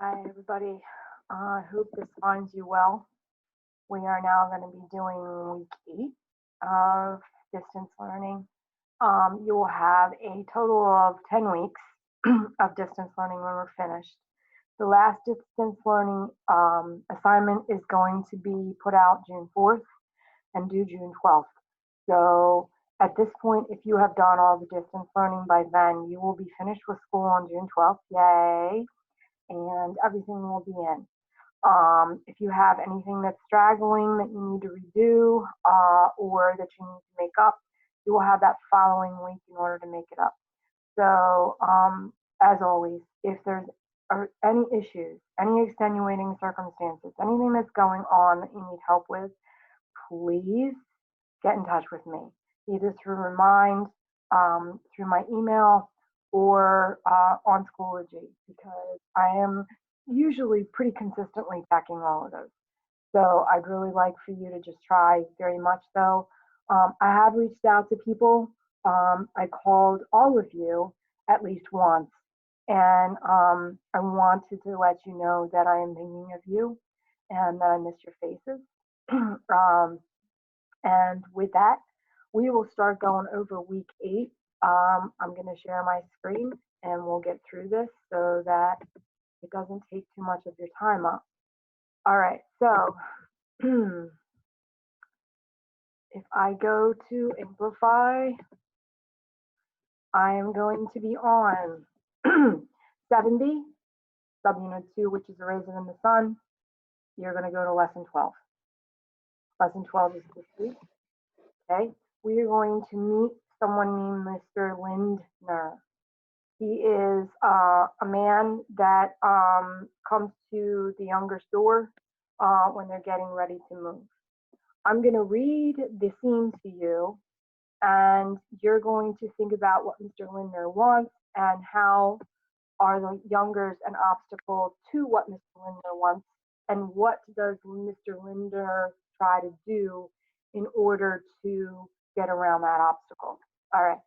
Hi, everybody. I hope this finds you well. We are now going to be doing week 8 of distance learning. You will have a total of 10 weeks of distance learning when we're finished. The last distance learning assignment is going to be put out June 4th and due June 12th. So at this point, if you have done all the distance learning by then, you will be finished with school on June 12th. Yay! And everything will be in. If you have anything that's straggling that you need to redo or that you need to make up, you will have that following week in order to make it up. So, as always, if there's any issues, any extenuating circumstances, anything that's going on that you need help with, please get in touch with me, either through Remind, through my email, or on Schoology, because I am usually pretty consistently checking all of those. So I'd really like for you to just try very much so. I have reached out to people. I called all of you at least once, and I wanted to let you know that I am thinking of you and that I miss your faces. And with that, we will start going over week 8. I'm going to share my screen and we'll get through this so that it doesn't take too much of your time up. All right, so if I go to Amplify, I am going to be on 70, subunit 2, which is a raisin in the sun. You're going to go to lesson 12. Lesson 12 is this week. Okay, we are going to meet someone named Mr. Lindner. He is a man that comes to the younger store when they're getting ready to move. I'm going to read the scene to you, and you're going to think about what Mr. Lindner wants and how are the youngers an obstacle to what Mr. Lindner wants, and what does Mr. Lindner try to do in order to get around that obstacle. All right,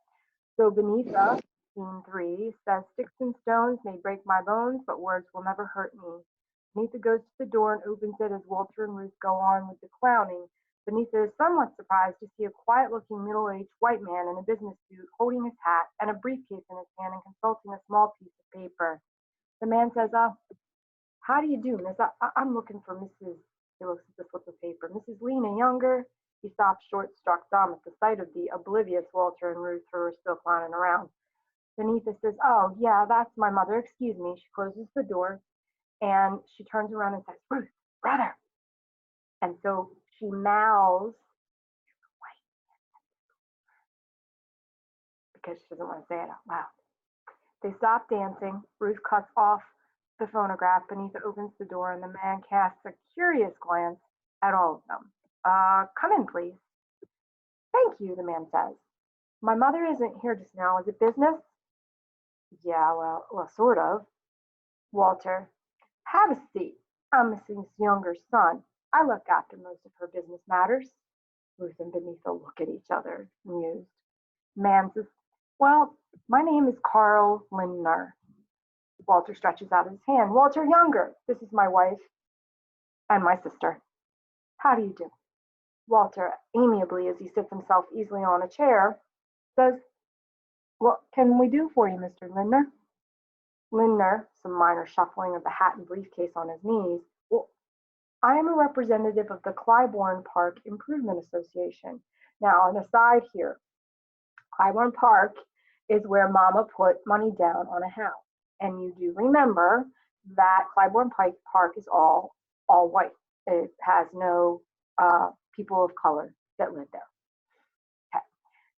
so beneath us, scene 3 says, "Sticks and stones may break my bones, but words will never hurt me." Benita goes to the door and opens it as Walter and Ruth go on with the clowning. Benita is somewhat surprised to see a quiet-looking middle-aged white man in a business suit holding his hat and a briefcase in his hand and consulting a small piece of paper. The man says, "How do you do, miss? I'm looking for Mrs." He looks at the slip of paper. "Mrs. Lena Younger?" He stopped short, struck dumb at the sight of the oblivious Walter and Ruth, who were still clowning around. Benita says, "Oh, yeah, that's my mother. Excuse me." She closes the door and she turns around and says, "Ruth, brother." And so she mouths because she doesn't want to say it out loud. They stop dancing. Ruth cuts off the phonograph. Benita opens the door and the man casts a curious glance at all of them. "Come in, please." "Thank you," the man says. "My mother isn't here just now. Is it business?" "Yeah, well, sort of." "Walter, have a seat. I'm Mrs. Younger's son. I look after most of her business matters." Ruth and Benita look at each other, amused. Man says, "Well, my name is Carl Lindner." Walter stretches out his hand. "Walter Younger, this is my wife and my sister. How do you do?" Walter, amiably, as he sits himself easily on a chair, says, "What can we do for you, Mr. Lindner?" Lindner, some minor shuffling of the hat and briefcase on his knees. "Well, I am a representative of the Clybourne Park Improvement Association." Now, an aside here, Clybourne Park is where Mama put money down on a house. And you do remember that Clybourne Park is all white. It has no people of color that live there. Okay.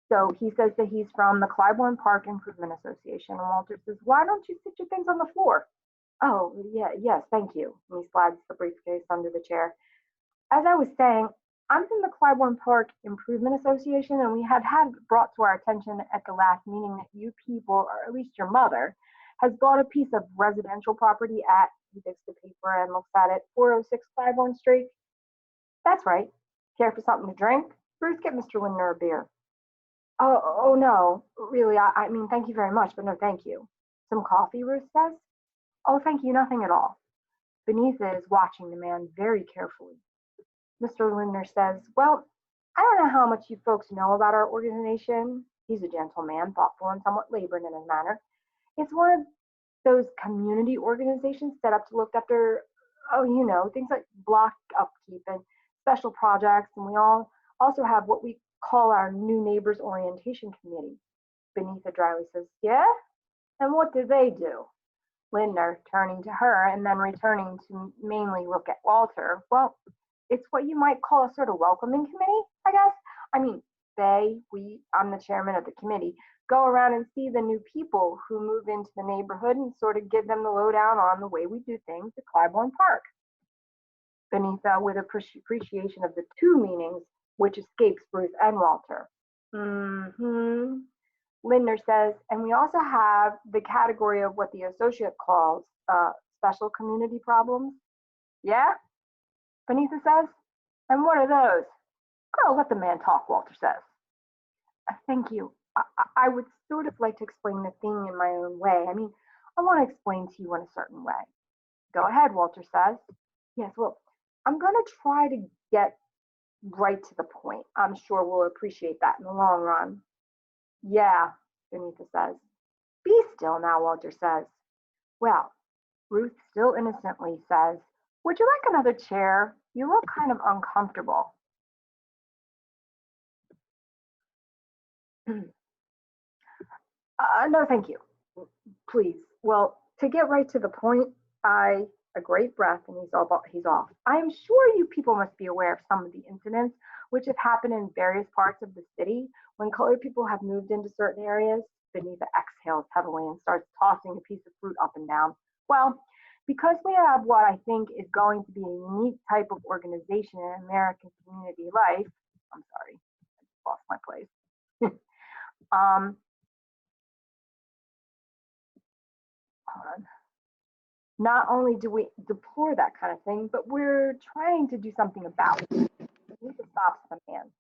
So he says that he's from the Clybourne Park Improvement Association. And Walter says, "Why don't you sit your things on the floor?" "Oh, yeah, yes, thank you." And he slides the briefcase under the chair. "As I was saying, I'm from the Clybourne Park Improvement Association, and we had it brought to our attention at the last meeting that you people, or at least your mother, has bought a piece of residential property at," he takes the paper and looks at it, "406 Clybourne Street." "That's right. Care for something to drink? Ruth, get Mr. Lindner a beer." Oh, no, really, I mean, thank you very much, but no thank you." "Some coffee?" Ruth says. "Oh, thank you, nothing at all." Benita is watching the man very carefully. Mr. Lindner says, well, I don't know how much you folks know about our organization. He's a gentleman, thoughtful, and somewhat labored in his manner. It's one of those community organizations set up to look after, things like block upkeep and special projects. And we all also have what we call our new neighbors orientation committee. Benita dryly says, yeah? And what do they do? Lindner, turning to her and then returning to mainly look at Walter. Well, it's what you might call a sort of welcoming committee, I guess. I mean, I'm the chairman of the committee, go around and see the new people who move into the neighborhood and sort of give them the lowdown on the way we do things at Clybourne Park. Benita, with appreciation of the two meanings, which escapes Bruce and Walter. Mm-hmm. Lindner says, and we also have the category of what the associate calls special community problems. Yeah? Benita says, and what are those? Girl, let the man talk, Walter says. Thank you. I would sort of like to explain the thing in my own way. I mean, I want to explain to you in a certain way. Go ahead, Walter says. Yes, well, I'm going to try to get right to the point. I'm sure we'll appreciate that in the long run. Yeah, Benita says. Be still now, Walter says. Well, Ruth still innocently says, would you like another chair? You look kind of uncomfortable. No, thank you. Please. Well, to get right to the point, a great breath and he's off. I am sure you people must be aware of some of the incidents which have happened in various parts of the city when colored people have moved into certain areas. Benita exhales heavily and starts tossing a piece of fruit up and down. Well, because we have what I think is going to be a unique type of organization in American community life. I'm sorry, I just lost my place. Hold on. Not only do we deplore that kind of thing, but we're trying to do something about it. Benita stops the man.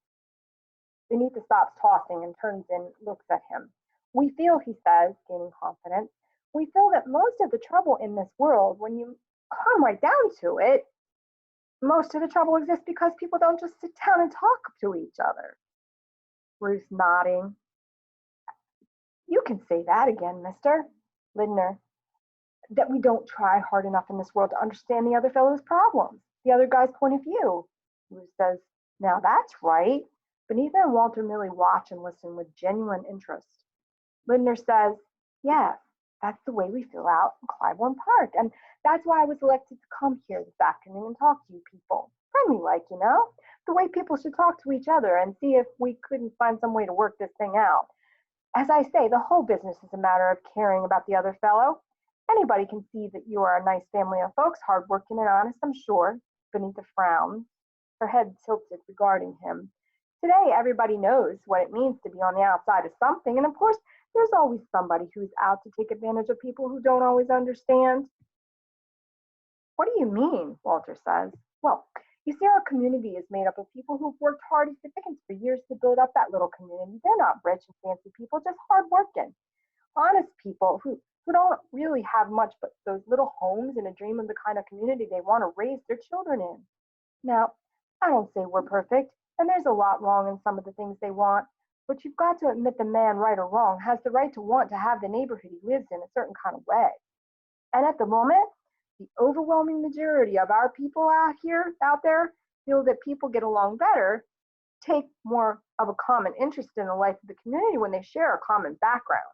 Benita stops tossing and turns and looks at him. We feel, he says, gaining confidence, we feel that most of the trouble in this world, when you come right down to it, most of the trouble exists because people don't just sit down and talk to each other. Ruth nodding. You can say that again, mister. Lindner. That we don't try hard enough in this world to understand the other fellow's problems, the other guy's point of view. Ruth says, now that's right. Benita and Walter merely watch and listen with genuine interest. Lindner says, yes, that's the way we feel out in Clybourne Park. And that's why I was elected to come here this afternoon and talk to you people. Friendly like, the way people should talk to each other and see if we couldn't find some way to work this thing out. As I say, the whole business is a matter of caring about the other fellow. Anybody can see that you are a nice family of folks, hardworking and honest, I'm sure. Benita frowns, her head tilted regarding him. Today, everybody knows what it means to be on the outside of something, and of course, there's always somebody who's out to take advantage of people who don't always understand. What do you mean? Walter says. Well, you see, our community is made up of people who've worked hard as the dickens for years to build up that little community. They're not rich and fancy people, just hardworking, honest people who don't really have much but those little homes and a dream of the kind of community they want to raise their children in. Now, I don't say we're perfect, and there's a lot wrong in some of the things they want, but you've got to admit the man, right or wrong, has the right to want to have the neighborhood he lives in a certain kind of way. And at the moment, the overwhelming majority of our people out there feel that people get along better, take more of a common interest in the life of the community when they share a common background.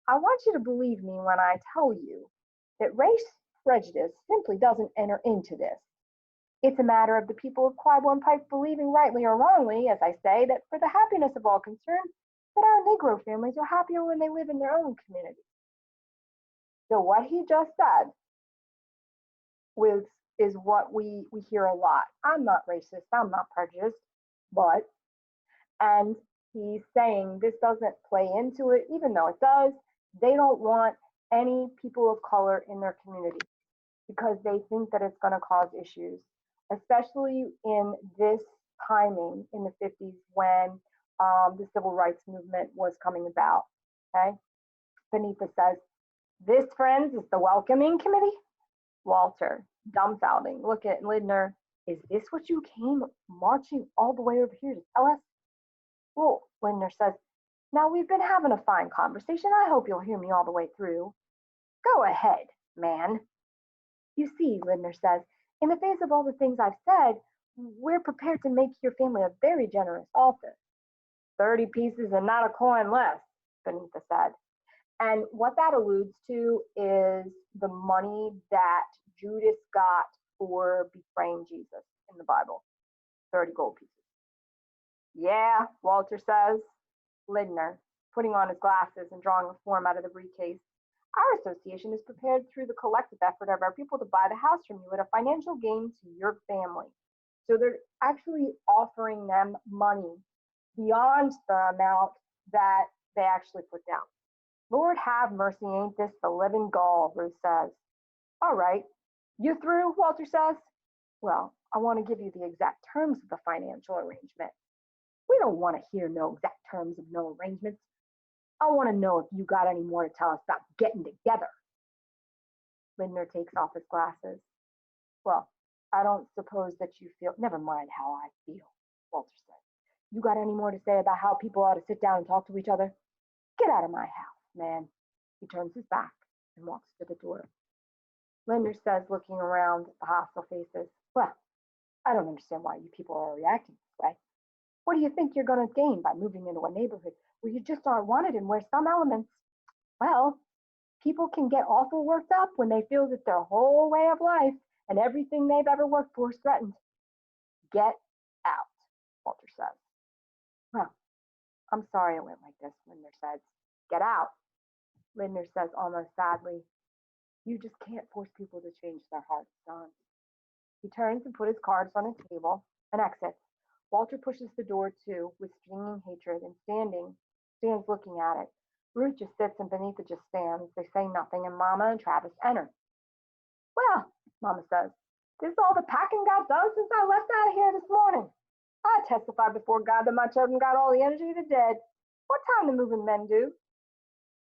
I want you to believe me when I tell you that race prejudice simply doesn't enter into this. It's a matter of the people of Clybourne Pike believing rightly or wrongly, as I say, that for the happiness of all concerned, that our Negro families are happier when they live in their own community. So what he just said is what we hear a lot. I'm not racist, I'm not prejudiced, and he's saying this doesn't play into it, even though it does. They don't want any people of color in their community because they think that it's going to cause issues, especially in this timing in the 50s when the civil rights movement was coming about. Okay. Benita says, this, friends, is the welcoming committee. Walter, dumbfounding look at Lindner. Is this what you came marching all the way over here to tell us? Well, Lindner says, now we've been having a fine conversation. I hope you'll hear me all the way through. Go ahead, man. You see, Lindner says, in the face of all the things I've said, we're prepared to make your family a very generous offer. 30 pieces and not a coin less, Benita said. And what that alludes to is the money that Judas got for betraying Jesus in the Bible, 30 gold pieces. Yeah, Walter says. Lindner, putting on his glasses and drawing a form out of the briefcase. Our association is prepared through the collective effort of our people to buy the house from you at a financial gain to your family. So they're actually offering them money beyond the amount that they actually put down. Lord have mercy, ain't this the living gall, Ruth says. All right, you through, Walter says. Well, I want to give you the exact terms of the financial arrangement. We don't want to hear no exact terms of no arrangements. I want to know if you got any more to tell us about getting together. Lindner takes off his glasses. Well, I don't suppose that you feel, never mind how I feel, Walter said. You got any more to say about how people ought to sit down and talk to each other? Get out of my house, man. He turns his back and walks to the door. Lindner says, looking around at the hostile faces, well, I don't understand why you people are reacting this way. What do you think you're going to gain by moving into a neighborhood where you just aren't wanted and where some elements, well, people can get awful worked up when they feel that their whole way of life and everything they've ever worked for is threatened. Get out, Walter says. Well, I'm sorry it went like this, Lindner says. Get out, Lindner says almost sadly. You just can't force people to change their hearts, son. He turns and puts his cards on a table and exits. Walter pushes the door to with stinging hatred and stands looking at it. Ruth just sits and Benita just stands. They say nothing and Mama and Travis enter. Well, Mama says, this is all the packing got done since I left out of here this morning. I testify before God that my children got all the energy of the dead. What time the moving men do?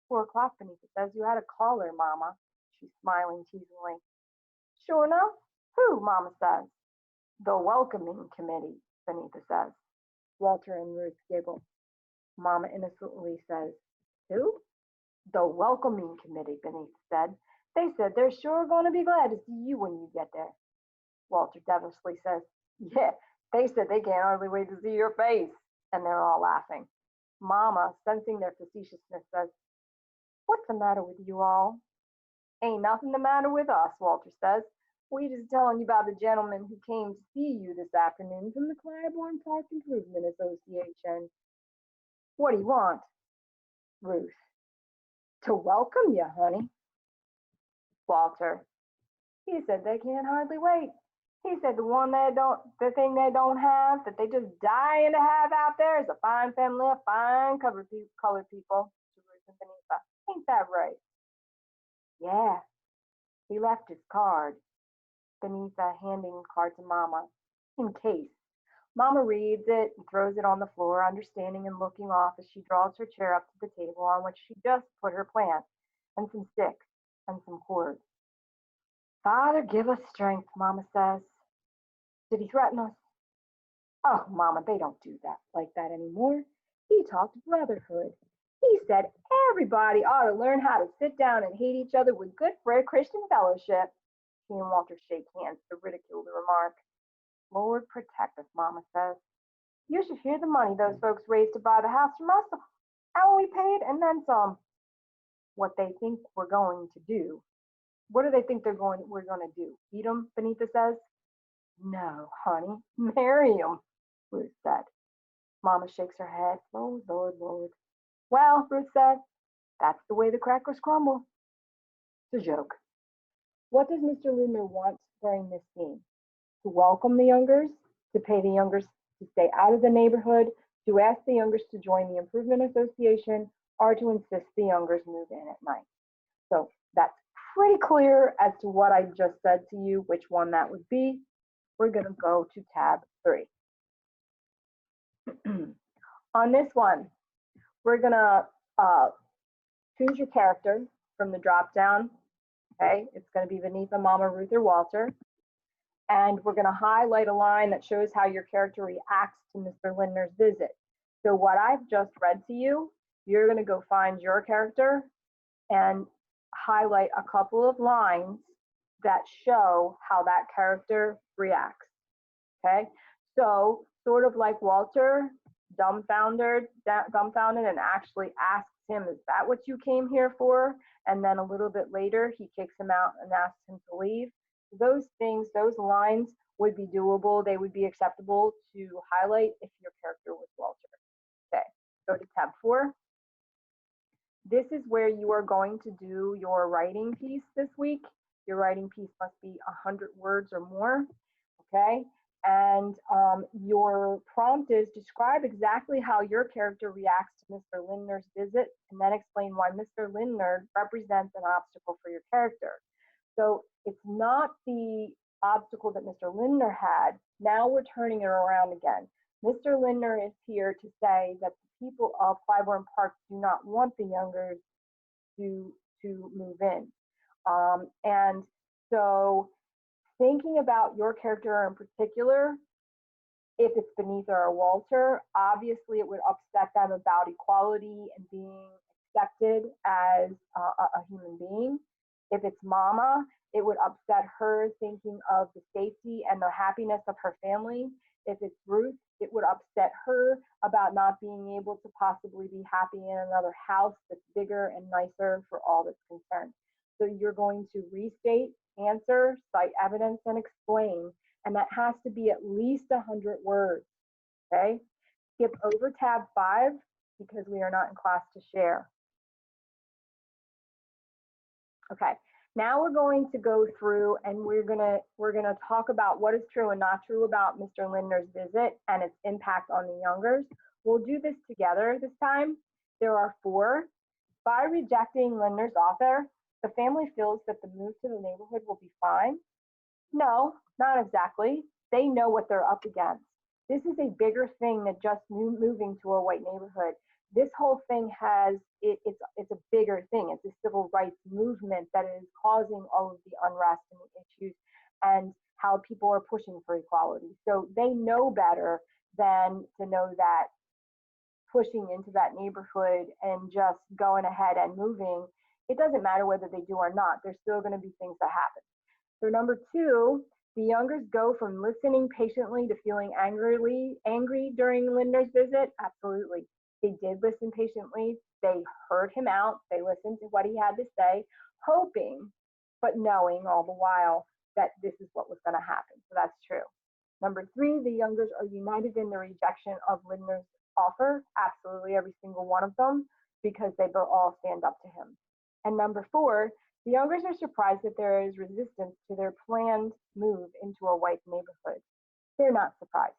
4 o'clock, Benita says. You had a caller, Mama. She's smiling teasingly. Sure enough. Who, Mama says. The welcoming committee, Benita says. Walter and Ruth giggle. Mama innocently says, who? The welcoming committee, Benita said. They said they're sure going to be glad to see you when you get there. Walter devilishly says, yeah, they said they can't hardly wait to see your face. And they're all laughing. Mama, sensing their facetiousness, says, what's the matter with you all? Ain't nothing the matter with us, Walter says. We just telling you about the gentleman who came to see you this afternoon from the Claiborne Park Improvement Association. What do you want? Ruth. To welcome you, honey. Walter. He said they can't hardly wait. He said the thing they don't have, that they just dying to have out there is a fine family of fine colored people. To Ruth and Benita. Ain't that right? Yeah. He left his card. Benita handing the card to Mama, in case. Mama reads it and throws it on the floor, understanding and looking off as she draws her chair up to the table on which she just put her plant, and some sticks, and some cord. Father, give us strength, Mama says. Did he threaten us? Oh, Mama, they don't do that like that anymore. He talked brotherhood. He said everybody ought to learn how to sit down and hate each other with good Christian fellowship. He and Walter shake hands to ridicule the remark. Lord protect us, Mama says. You should hear the money those folks raised to buy the house from us. How we paid and then some. What they think we're going to do. What do they think we're going to do? Eat them, Benita says. No, honey, marry them, Ruth said. Mama shakes her head. Oh, Lord, Lord. Well, Ruth said, that's the way the crackers crumble. It's a joke. What does Mr. Lindner want during this scene? To welcome the Youngers, to pay the Youngers to stay out of the neighborhood, to ask the Youngers to join the Improvement Association, or to insist the Youngers move in at night. So that's pretty clear as to what I just said to you, which one that would be. We're going to go to tab 3. On this one, we're going to choose your character from the drop down. Okay, it's going to be Benita, Mama, Ruth, or Walter. And we're going to highlight a line that shows how your character reacts to Mr. Lindner's visit. So what I've just read to you, you're going to go find your character and highlight a couple of lines that show how that character reacts. Okay, so sort of like Walter, dumbfounded, and actually asks him, "Is that what you came here for?" And then a little bit later, he kicks him out and asks him to leave. Those things, those lines would be doable. They would be acceptable to highlight if your character was Walter. Okay, go to tab 4. This is where you are going to do your writing piece this week. Your writing piece must be 100 words or more, okay? And your prompt is describe exactly how your character reacts to Mr. Lindner's visit, and then explain why Mr. Lindner represents an obstacle for your character. So it's not the obstacle that Mr. Lindner had. Now we're turning it around again. Mr. Lindner is here to say that the people of Clybourne Park do not want the Youngers to move in. And so thinking about your character in particular, if it's Benita or Walter, obviously it would upset them about equality and being accepted as a human being. If it's Mama, it would upset her thinking of the safety and the happiness of her family. If it's Ruth, it would upset her about not being able to possibly be happy in another house that's bigger and nicer for all that's concerned. So you're going to restate, answer, cite evidence, and explain. And that has to be at least 100 words, okay? Skip over tab 5 because we are not in class to share. Okay, now we're going to go through and we're gonna talk about what is true and not true about Mr. Lindner's visit and its impact on the Youngers. We'll do this together this time. There are 4. By rejecting Lindner's offer, the family feels that the move to the neighborhood will be fine. No, not exactly. They know what they're up against. This is a bigger thing than just moving to a white neighborhood. This whole thing has, it's a bigger thing. It's a civil rights movement that is causing all of the unrest and the issues and how people are pushing for equality. So they know better than to know that pushing into that neighborhood and just going ahead and moving, it doesn't matter whether they do or not. There's still going to be things that happen. So number 2, the Youngers go from listening patiently to feeling angry during Lindner's visit. Absolutely. They did listen patiently. They heard him out. They listened to what he had to say, hoping, but knowing all the while that this is what was going to happen. So that's true. Number 3, the Youngers are united in the rejection of Lindner's offer. Absolutely, every single one of them, because they all stand up to him. And number 4, the Youngers are surprised that there is resistance to their planned move into a white neighborhood. They're not surprised.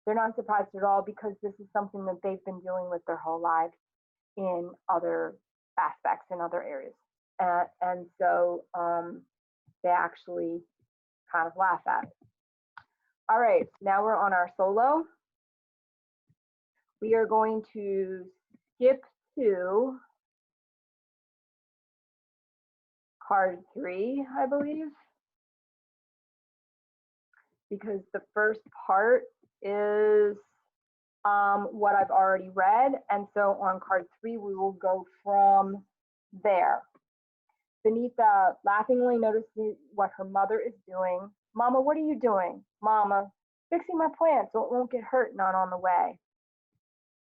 They're not surprised at all because this is something that they've been dealing with their whole lives in other aspects, in other areas. And so they actually kind of laugh at it. All right, now we're on our solo. We are going to skip to card 3, I believe, because the first part is what I've already read. And so on card 3, we will go from there. Benita laughingly notices what her mother is doing. Mama, what are you doing? Mama, fixing my plant so it won't get hurt not on the way.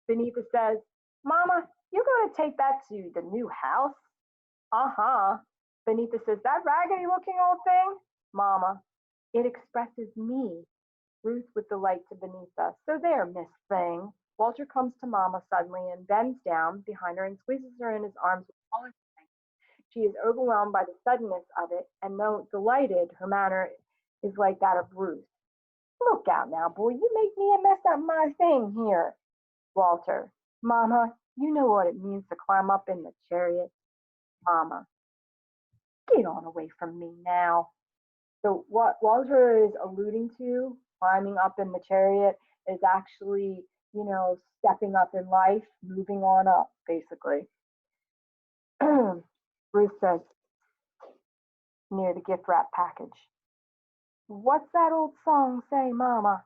Benita says, Mama, you going to take that to the new house? Uh-huh. Benita says, that raggedy looking old thing? Mama, it expresses me. Ruth with delight to Benita. So there, Miss Thing. Walter comes to Mama suddenly and bends down behind her and squeezes her in his arms with all his strength. She is overwhelmed by the suddenness of it, and though delighted, her manner is like that of Ruth. Look out now, boy, you make me mess up my thing here. Walter, Mama, you know what it means to climb up in the chariot. Mama, get on away from me now. So what Walter is alluding to, climbing up in the chariot, is actually, stepping up in life, moving on up, basically. Ruth says, near the gift wrap package. What's that old song say, Mama?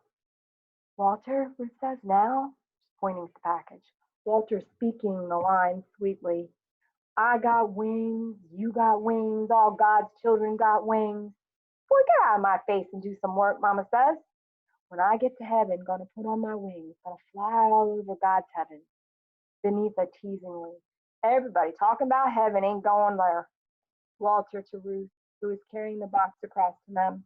Walter, Ruth says now, pointing to the package. Walter speaking the line sweetly. I got wings, you got wings, all God's children got wings. Boy, get out of my face and do some work, Mama says. When I get to heaven, gonna put on my wings, gonna fly all over God's heaven. Beneath teasingly. Everybody talking about heaven ain't going there. Walter to Ruth, who is carrying the box across to them.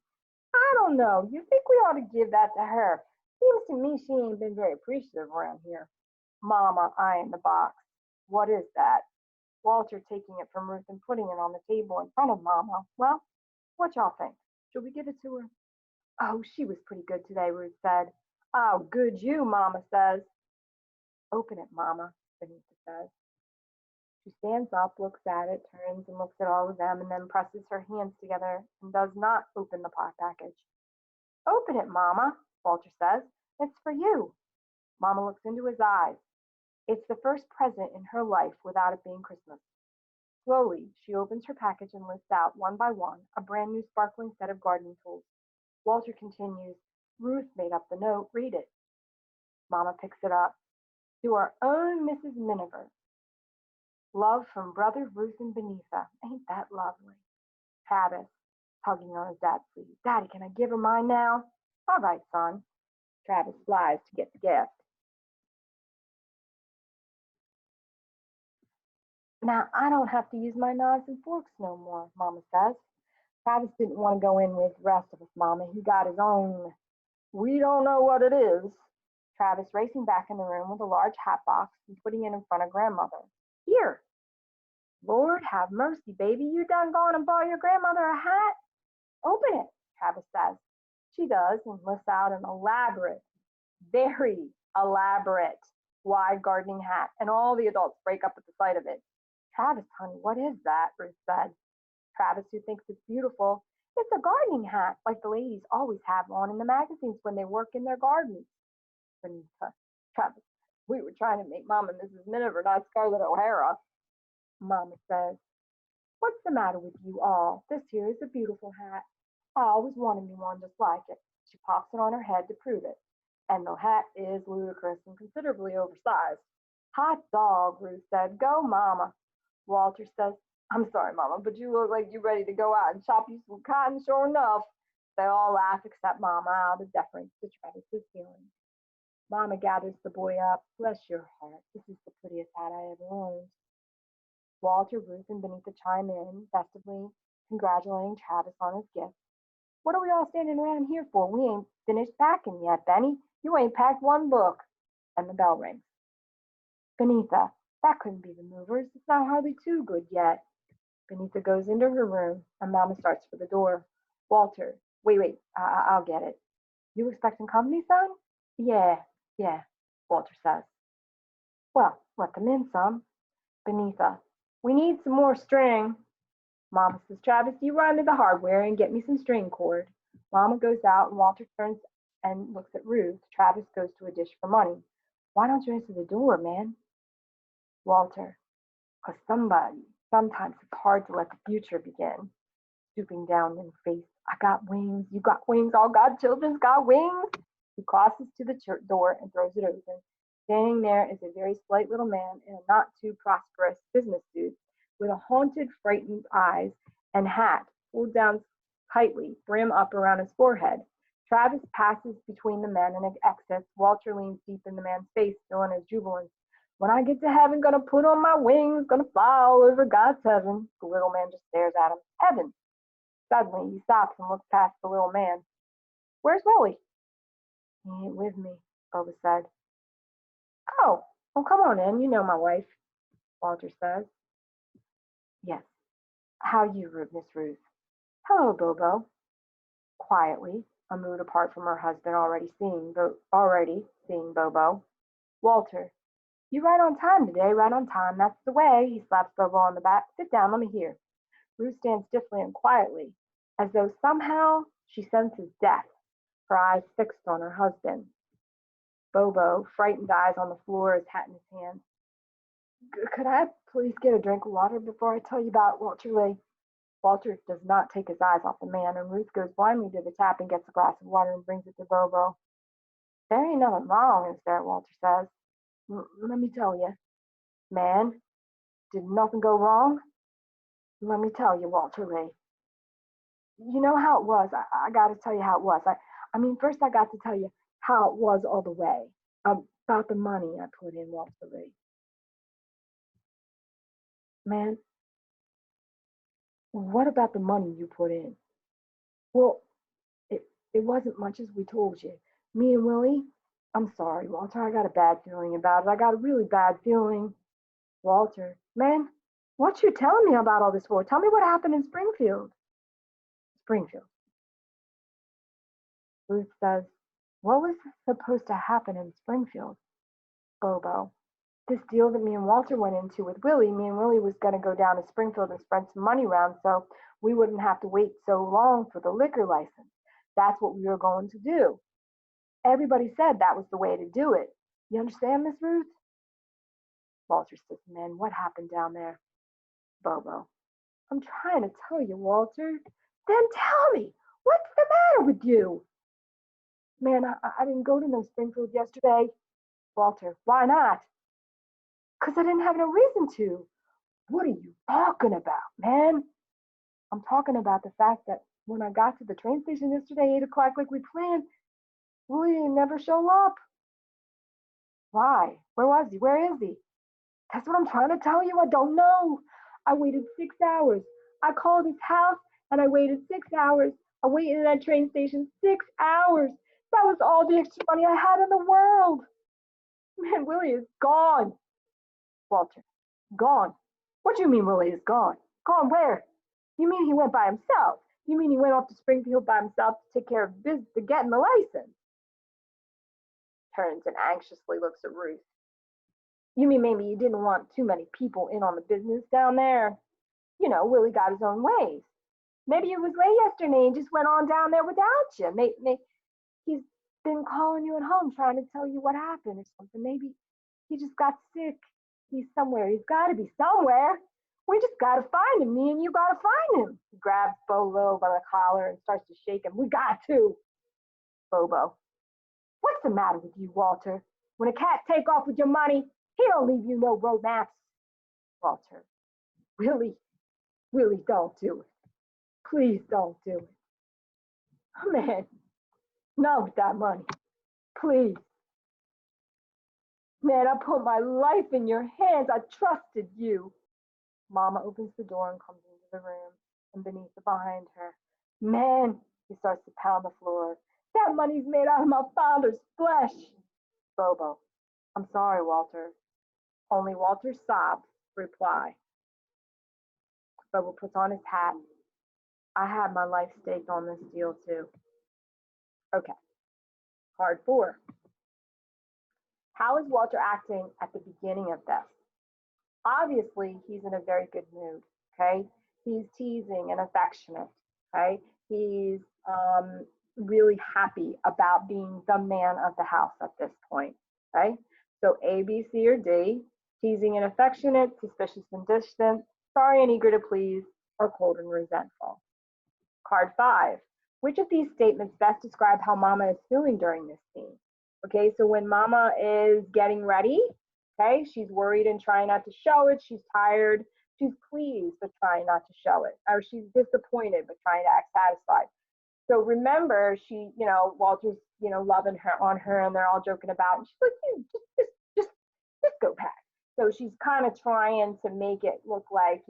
I don't know. You think we ought to give that to her? Seems to me she ain't been very appreciative around here. Mama eyeing the box. What is that? Walter taking it from Ruth and putting it on the table in front of Mama. Well, what y'all think? Should we give it to her? Oh, she was pretty good today, Ruth said. Oh, good you, Mama says. Open it, Mama, Benita says. She stands up, looks at it, turns and looks at all of them, and then presses her hands together and does not open the pot package. Open it, Mama, Walter says. It's for you. Mama looks into his eyes. It's the first present in her life without it being Christmas. Slowly, she opens her package and lifts out, one by one, a brand new sparkling set of gardening tools. Walter continues, Ruth made up the note. Read it. Mama picks it up. To our own Mrs. Miniver. Love from Brother Ruth and Beneatha. Ain't that lovely? Travis, tugging on his dad's sleeve. Daddy, can I give her mine now? All right, son. Travis flies to get the gift. Now I don't have to use my knives and forks no more, Mama says. Travis didn't want to go in with the rest of us, Mama. He got his own. We don't know what it is. Travis racing back in the room with a large hat box and putting it in front of grandmother. Here. Lord have mercy, baby. You done gone and bought your grandmother a hat? Open it, Travis says. She does and lifts out an elaborate, very elaborate, wide gardening hat, and all the adults break up at the sight of it. Travis, honey, what is that? Ruth said. Travis, who thinks it's beautiful, it's a gardening hat, like the ladies always have on in the magazines when they work in their gardens. Benita, Travis, we were trying to make Mom and Mrs. Miniver, not Scarlett O'Hara. Mama says, what's the matter with you all? This here is a beautiful hat. I always wanted me one just like it. She pops it on her head to prove it. And the hat is ludicrous and considerably oversized. Hot dog, Ruth said. Go, Mama. Walter says, I'm sorry, Mama, but you look like you're ready to go out and chop you some cotton, sure enough. They all laugh except Mama out of deference to Travis's feelings. Mama gathers the boy up. Bless your heart. This is the prettiest hat I ever owned. Walter, Ruth, and Benita chime in, festively congratulating Travis on his gift. What are we all standing around here for? We ain't finished packing yet, Benny. You ain't packed one book. And the bell rings. Benita, that couldn't be the movers. It's not hardly too good yet. Benita goes into her room, and Mama starts for the door. Walter, wait, I'll get it. You expecting company, son? Yeah, Walter says. Well, let them in some. Benita, we need some more string. Mama says, Travis, you run to the hardware and get me some string cord. Mama goes out and Walter turns and looks at Ruth. Travis goes to a dish for money. Why don't you answer the door, man? Walter, because sometimes it's hard to let the future begin. Stooping down in face, I got wings, you got wings, all God's children's got wings. He crosses to the door and throws it open. Standing there is a very slight little man in a not too prosperous business suit with a haunted, frightened eyes and hat pulled down tightly, brim up around his forehead. Travis passes between the men and exits. Walter leans deep in the man's face, still in his jubilance. When I get to heaven, gonna put on my wings, gonna fly all over God's heaven. The little man just stares at him. Heaven. Suddenly, he stops and looks past the little man. Where's Willie? He ain't with me, Boba said. Oh, well, come on in. You know my wife, Walter says. Yes. How you, Miss Ruth? Hello, Bobo. Quietly, a mood apart from her husband already seeing Bobo. Walter, you right on time today, right on time. That's the way. He slaps Bobo on the back. Sit down, let me hear. Ruth stands stiffly and quietly, as though somehow she senses death, her eyes fixed on her husband. Bobo, frightened eyes on the floor, his hat in his hand. Could I please get a drink of water before I tell you about Walter Lee? Walter does not take his eyes off the man, and Ruth goes blindly to the tap and gets a glass of water and brings it to Bobo. There ain't nothing wrong, is there? Walter says. Let me tell you, man, did nothing go wrong? Let me tell you, Walter Lee. You know how it was. I got to tell you how it was. I mean, first I got to tell you how it was all the way about the money I put in, Walter Lee. Man, what about the money you put in? Well, it, it wasn't much as we told you. Me and Willie, I'm sorry, Walter, I got a bad feeling about it. I got a really bad feeling. Walter, man, what you telling me about all this for? Tell me what happened in Springfield. Springfield. Ruth says, what was supposed to happen in Springfield? Bobo. This deal that me and Walter went into with Willie, me and Willie was going to go down to Springfield and spread some money around so we wouldn't have to wait so long for the liquor license. That's what we were going to do. Everybody said that was the way to do it. You understand, Miss Ruth? Walter says, man, what happened down there? Bobo. I'm trying to tell you, Walter. Then tell me, what's the matter with you? Man, I didn't go to no Springfield yesterday. Walter, why not? Because I didn't have no reason to. What are you talking about, man? I'm talking about the fact that when I got to the train station yesterday, 8 o'clock like we planned, Willie never show up. Why? Where was he? Where is he? That's what I'm trying to tell you. I don't know. I waited 6 hours. I called his house and I waited 6 hours. I waited in that train station 6 hours. That was all the extra money I had in the world. Man, Willie is gone. Walter, gone. What do you mean Willie is gone? Gone where? You mean he went by himself? You mean he went off to Springfield by himself to take care of business, to getting the license? Turns and anxiously looks at Ruth. You mean maybe you didn't want too many people in on the business down there? You know, Willie got his own ways. Maybe it was late yesterday and just went on down there without you. Maybe he's been calling you at home trying to tell you what happened or something. Maybe he just got sick. He's somewhere. He's got to be somewhere. We just got to find him. Me and you got to find him. He grabs Bobo by the collar and starts to shake him. We got to. Bobo. What's the matter with you, Walter? When a cat take off with your money, he don't leave you no road maps. Walter. Really, really don't do it. Please don't do it. Oh, man, not with that money. Please. Man, I put my life in your hands. I trusted you. Mama opens the door and comes into the room, and beneath it behind her. Man, he starts to pound the floor. That money's made out of my father's flesh. Bobo. I'm sorry, Walter. Only Walter's sobs reply. Bobo puts on his hat. I had my life staked on this deal too. Okay. Card 4. How is Walter acting at the beginning of this? Obviously, he's in a very good mood, okay? He's teasing and affectionate, okay? He's really happy about being the man of the house at this point, okay? So A, B, C, or D, teasing and affectionate, suspicious and distant, sorry and eager to please, or cold and resentful. Card 5. Which of these statements best describe how Mama is feeling during this scene? Okay, so when Mama is getting ready, okay, she's worried and trying not to show it. She's tired. She's pleased but trying not to show it. Or she's disappointed but trying to act satisfied. So remember, Walter's, loving her on her, and they're all joking about. And she's like, just go back. So she's kind of trying to make it look like,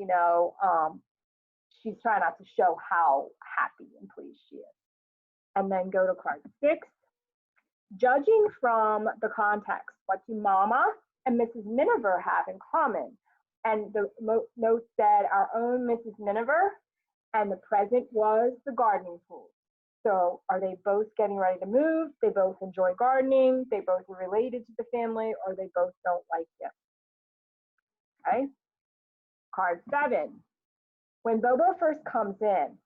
she's trying not to show how happy and pleased she is. And then go to card 6. Judging from the context, what do Mama and Mrs. Miniver have in common? And the note said our own Mrs. Miniver, and the present was the gardening pool. So are they both getting ready to move? They both enjoy gardening. They both are related to the family, or they both don't like it. Okay. Card 7. When Bobo first comes in,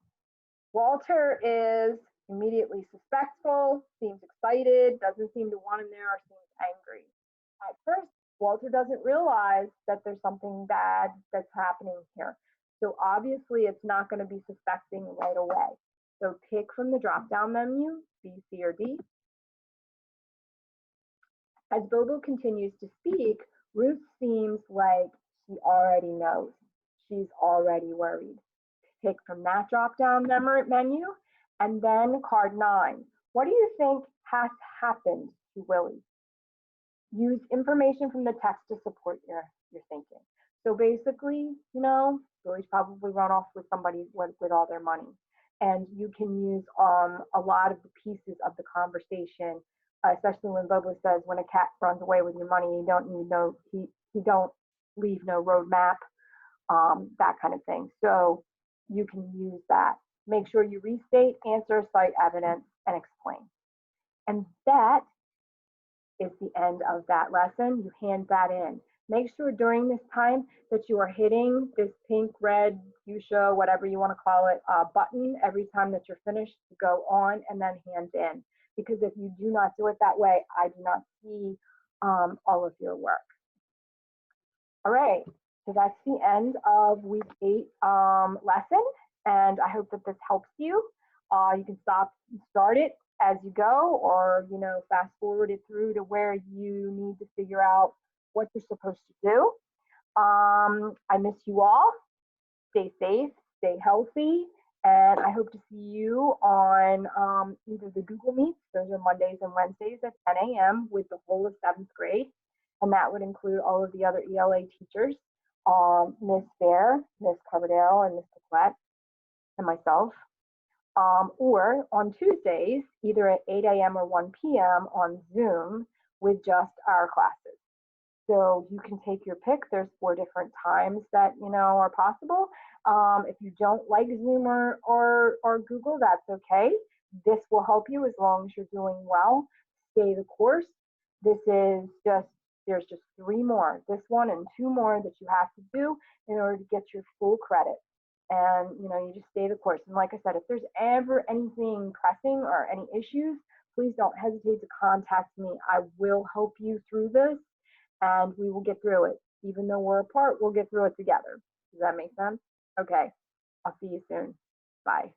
Walter is immediately suspectful, seems excited, doesn't seem to want him there, or seems angry. At first, Walter doesn't realize that there's something bad that's happening here. So obviously it's not going to be suspecting right away. So pick from the drop-down menu, B, C, or D. As Bobo continues to speak, Ruth seems like she already knows. She's already worried. Pick from that drop-down menu, and then card 9. What do you think has happened to Willie? Use information from the text to support your thinking. So basically, Willie's probably run off with somebody with all their money. And you can use a lot of the pieces of the conversation, especially when Bobo says, when a cat runs away with your money, he don't leave no roadmap, that kind of thing. So you can use that. Make sure you restate, answer, cite evidence, and explain. And that is the end of that lesson. You hand that in. Make sure during this time that you are hitting this pink, red, fuchsia, whatever you want to call it, button every time that you're finished to go on and then hand in. Because if you do not do it that way, I do not see all of your work. All right, so that's the end of week 8 lesson, and I hope that this helps you. You can start it as you go, or fast forward it through to where you need to figure out what you're supposed to do. I miss you all. Stay safe, stay healthy, and I hope to see you on either the Google Meets, those are Mondays and Wednesdays at 10 a.m. with the whole of 7th grade, and that would include all of the other ELA teachers, Miss Fair, Miss Coverdale, and Miss Paquette, and myself. Or on Tuesdays, either at 8 a.m. or 1 p.m. on Zoom with just our classes. So you can take your pick. There's 4 different times that are possible. If you don't like Zoom or Google, that's okay. This will help you as long as you're doing well. Stay the course. There's just 3 more. This one and 2 more that you have to do in order to get your full credit. And you just stay the course. And like I said, if there's ever anything pressing or any issues, please don't hesitate to contact me. I will help you through this, and we will get through it. Even though we're apart, we'll get through it together. Does that make sense? Okay, I'll see you soon. Bye.